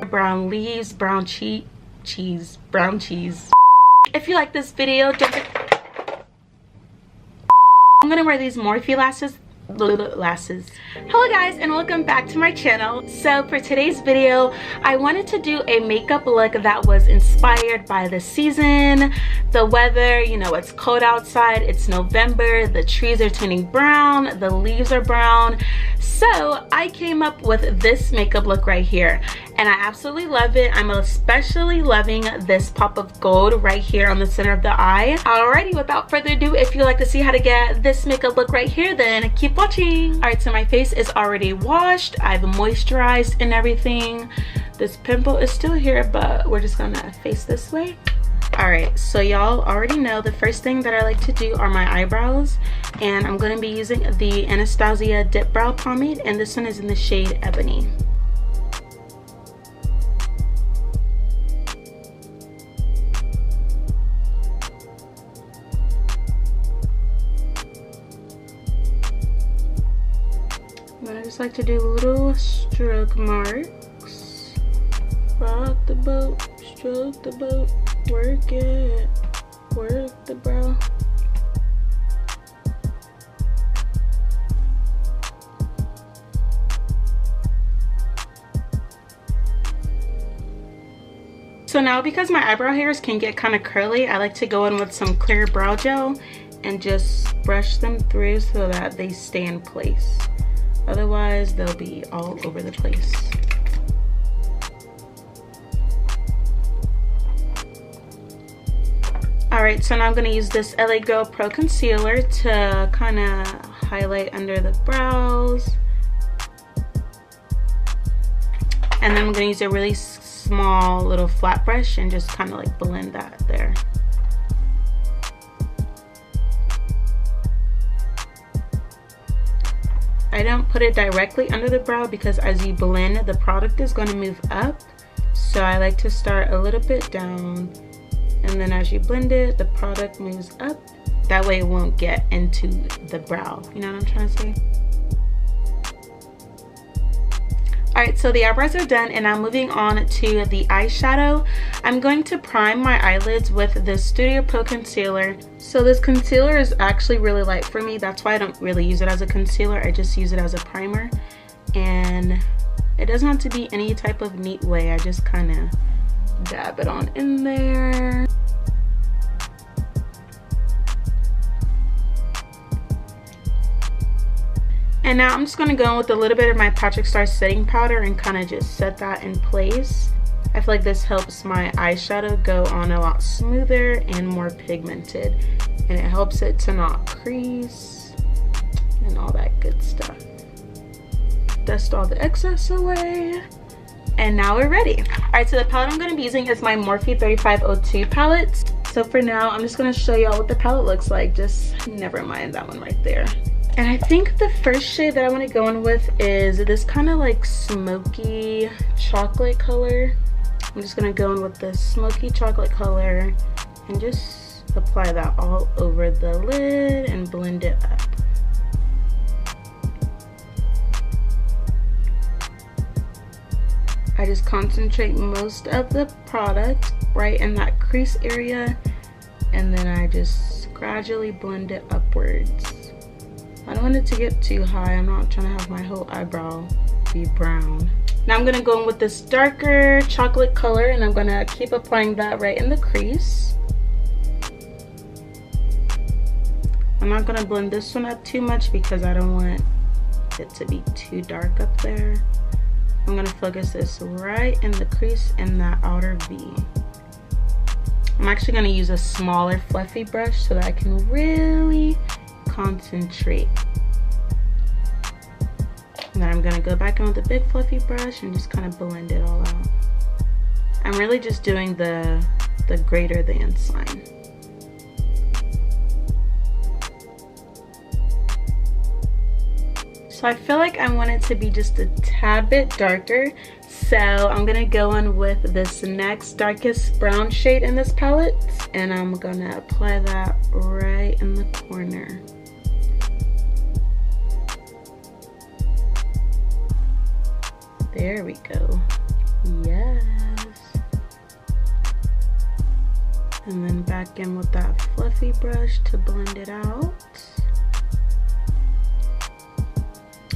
brown leaves, brown brown cheese. If you like this video, don't forget. I'm gonna wear these Morphe lashes. Hello guys, and welcome back to my channel. So for today's video, I wanted to do a makeup look that was inspired by the season, the weather. You know, it's cold outside, it's November, the trees are turning brown, the leaves are brown. So I came up with this makeup look right here, and I absolutely love it. I'm especially loving this pop of gold right here on the center of the eye. Alrighty, without further ado, if you'd like to see how to get this makeup look right here, then keep watching. Alright, so my face is already washed. I've moisturized and everything. This pimple is still here, but we're just gonna face this way. Alright, so y'all already know the first thing that I like to do are my eyebrows, and I'm going to be using the Anastasia Dip Brow Pomade, and this one is in the shade Ebony. I just like to do little stroke marks. Rock the boat, stroke the boat. Work it, work the brow. So now, because my eyebrow hairs can get kind of curly, I like to go in with some clear brow gel and just brush them through so that they stay in place. Otherwise, they'll be all over the place. Alright, so now I'm going to use this LA Girl Pro Concealer to kind of highlight under the brows. And then I'm going to use a really small little flat brush and just kind of like blend that there. I don't put it directly under the brow because as you blend, the product is going to move up. So I like to start a little bit down. And then as you blend it, the product moves up. That way it won't get into the brow. You know what I'm trying to say? Alright, so the eyebrows are done, and I'm moving on to the eyeshadow. I'm going to prime my eyelids with this Studio Pro concealer. So this concealer is actually really light for me. That's why I don't really use it as a concealer. I just use it as a primer. And it doesn't have to be any type of neat way. I just kind of dab it on in there. And now I'm just going to go in with a little bit of my Patrick Star setting powder and kind of just set that in place. I feel like this helps my eyeshadow go on a lot smoother and more pigmented, and it helps it to not crease and all that good stuff. Dust all the excess away. And now we're ready. Alright, so the palette I'm going to be using is my Morphe 3502 palette. So for now, I'm just going to show y'all what the palette looks like. Just never mind that one right there. And I think the first shade that I want to go in with is this kind of like smoky chocolate color. I'm just going to go in with this smoky chocolate color and just apply that all over the lid and blend it up. I just concentrate most of the product right in that crease area, and then I just gradually blend it upwards. I don't want it to get too high. I'm not trying to have my whole eyebrow be brown. Now I'm going to go in with this darker chocolate color, and I'm going to keep applying that right in the crease. I'm not going to blend this one up too much because I don't want it to be too dark up there. I'm going to focus this right in the crease in that outer V. I'm actually going to use a smaller fluffy brush so that I can really concentrate. And then I'm going to go back in with a big fluffy brush and just kind of blend it all out. I'm really just doing the greater than sign. So I feel like I want it to be just a tad bit darker. So I'm going to go in with this next darkest brown shade in this palette. And I'm going to apply that right in the corner. There we go. Yes. And then back in with that fluffy brush to blend it out.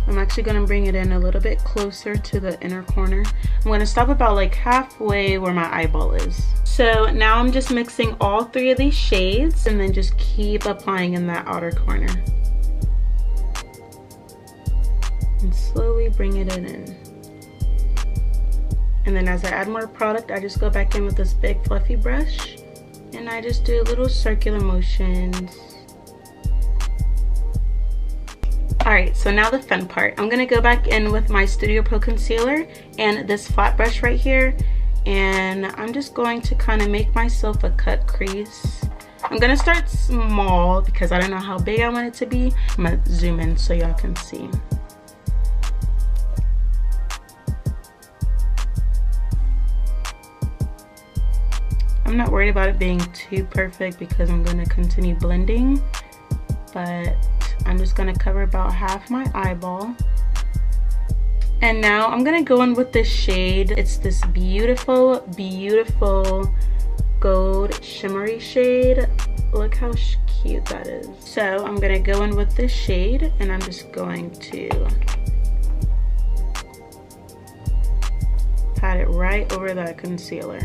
I'm actually going to bring it in a little bit closer to the inner corner. I'm going to stop about like halfway where my eyeball is. So now I'm just mixing all three of these shades and then just keep applying in that outer corner. And slowly bring it in. And then as I add more product, I just go back in with this big fluffy brush and I just do little circular motions. Alright, so now the fun part. I'm going to go back in with my Studio Pro concealer and this flat brush right here. And I'm just going to kind of make myself a cut crease. I'm going to start small because I don't know how big I want it to be. I'm going to zoom in so y'all can see. I'm not worried about it being too perfect because I'm going to continue blending. But I'm just going to cover about half my eyeball. And now I'm going to go in with this shade. It's this beautiful, beautiful gold shimmery shade. Look how cute that is. So I'm going to go in with this shade and I'm just going to pat it right over that concealer.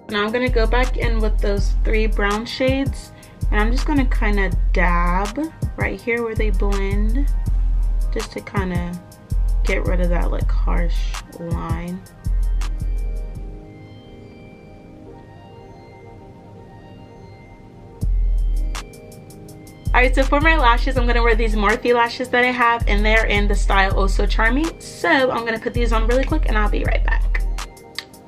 Now I'm going to go back in with those three brown shades. And I'm just going to kind of dab right here where they blend, just to kind of get rid of that like harsh line. Alright, so for my lashes, I'm going to wear these Morphe lashes that I have, and they're in the style Oh So Charming. So I'm going to put these on really quick and I'll be right back.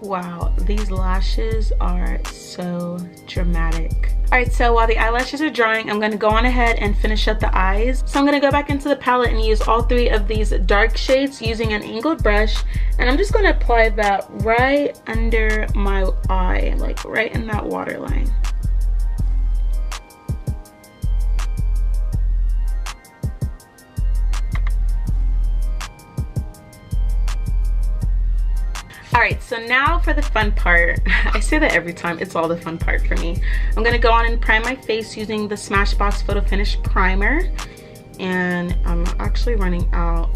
Wow, these lashes are so dramatic. Alright, so while the eyelashes are drying, I'm going to go on ahead and finish up the eyes. So I'm going to go back into the palette and use all three of these dark shades using an angled brush. And I'm just going to apply that right under my eye, like right in that waterline. Alright, so now for the fun part. I say that every time, it's all the fun part for me. I'm going to go on and prime my face using the Smashbox Photo Finish Primer. And I'm actually running out.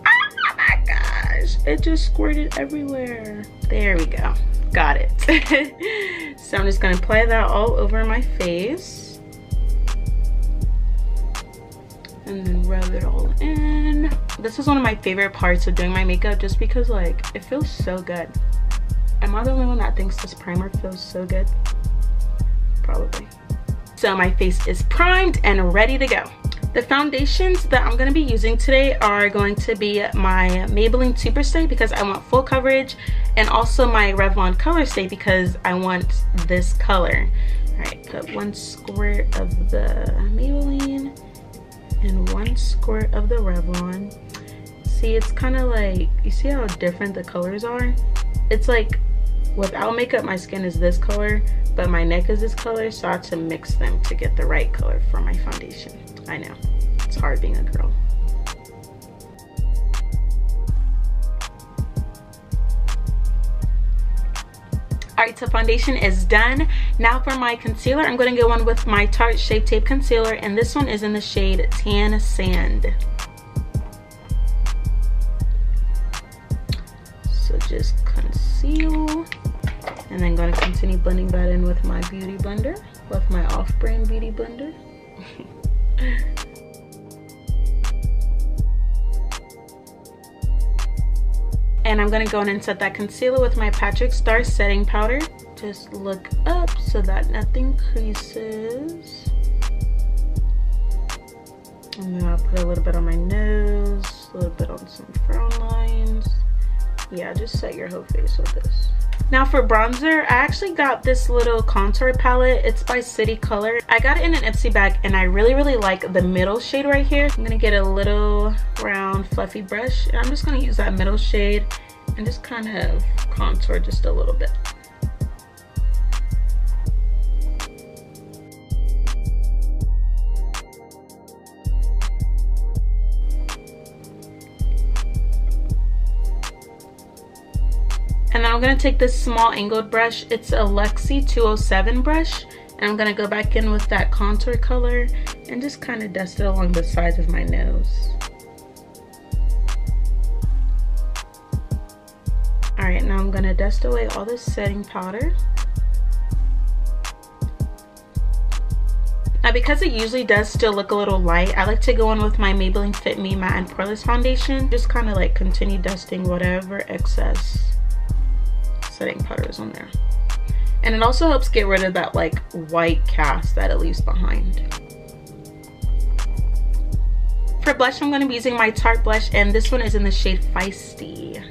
Oh my gosh, it just squirted everywhere. There we go, got it. So I'm just going to apply that all over my face. And then rub it all in. This is one of my favorite parts of doing my makeup just because like it feels so good. Am I the only one that thinks this primer feels so good? Probably. So my face is primed and ready to go. The foundations that I'm going to be using today are going to be my Maybelline Superstay because I want full coverage, and also my Revlon Color Stay because I want this color. Alright, put 1 squirt of the Maybelline and 1 squirt of the Revlon. See, it's kind of like, you see how different the colors are? It's like, without makeup, my skin is this color, but my neck is this color, so I have to mix them to get the right color for my foundation. I know, it's hard being a girl. Alright, so foundation is done. Now for my concealer, I'm going to go on with my Tarte Shape Tape Concealer, and this one is in the shade Tan Sand. So just conceal, and then going to continue blending that in with my beauty blender, with my off-brand beauty blender. And I'm going to go in and set that concealer with my Patrick Star setting powder. Just look up so that nothing creases. And then I'll put a little bit on my nose, a little bit on some frown lines. Yeah, just set your whole face with this. Now for bronzer, I actually got this little contour palette. It's by City Color. I got it in an Ipsy bag and I really like the middle shade right here. I'm gonna get a little round fluffy brush and I'm just gonna use that middle shade and just kind of contour just a little bit. Now I'm going to take this small angled brush. It's a Lexi 207 brush. And I'm going to go back in with that contour color and just kind of dust it along the sides of my nose. Alright, now I'm going to dust away all this setting powder. Now because it usually does still look a little light, I like to go in with my Maybelline Fit Me Matte and Poreless Foundation. Just kind of like continue dusting whatever excess setting powder is on there. And it also helps get rid of that like white cast that it leaves behind. For blush, I'm going to be using my Tarte blush, and this one is in the shade Feisty,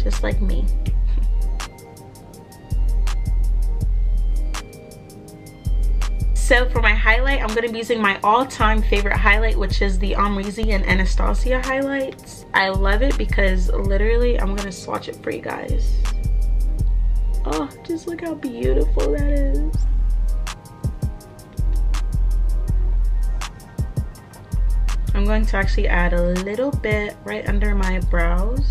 just like me. So for my highlight, I'm going to be using my all-time favorite highlight, which is the Amrezy and Anastasia highlights. I love it because literally, I'm going to swatch it for you guys. Oh, just look how beautiful that is. I'm going to actually add a little bit right under my brows.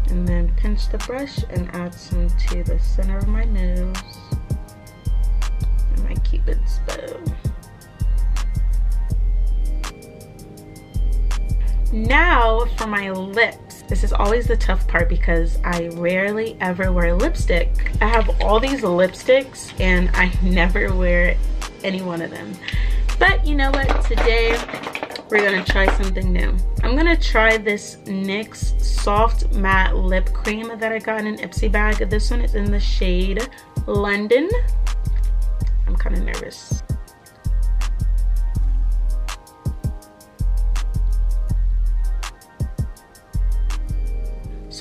And then pinch the brush and add some to the center of my nose and my Cupid's bow. Now for my lips. This is always the tough part because I rarely ever wear lipstick. I have all these lipsticks and I never wear any one of them. But you know what? Today we're gonna try something new. I'm gonna try this NYX Soft Matte Lip Cream that I got in an Ipsy bag. This one is in the shade London. I'm kind of nervous.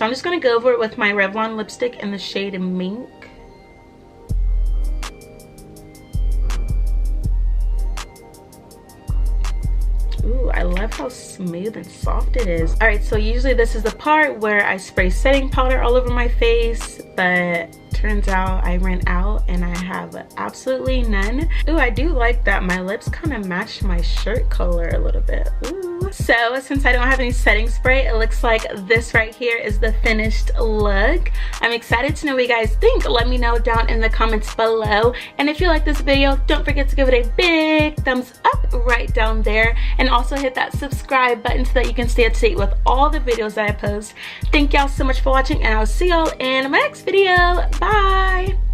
So I'm just gonna go over it with my Revlon lipstick in the shade Mink. Ooh, I love how smooth and soft it is. All right, so usually this is the part where I spray setting powder all over my face, but turns out I ran out and I have absolutely none. Ooh, I do like that my lips kind of match my shirt color a little bit. Ooh. So since I don't have any setting spray, it looks like this right here is the finished look. I'm excited to know what you guys think. Let me know down in the comments below. And if you like this video, don't forget to give it a big thumbs up right down there. And also hit that subscribe button so that you can stay up to date with all the videos that I post. Thank y'all so much for watching, and I'll see y'all in my next video. Bye!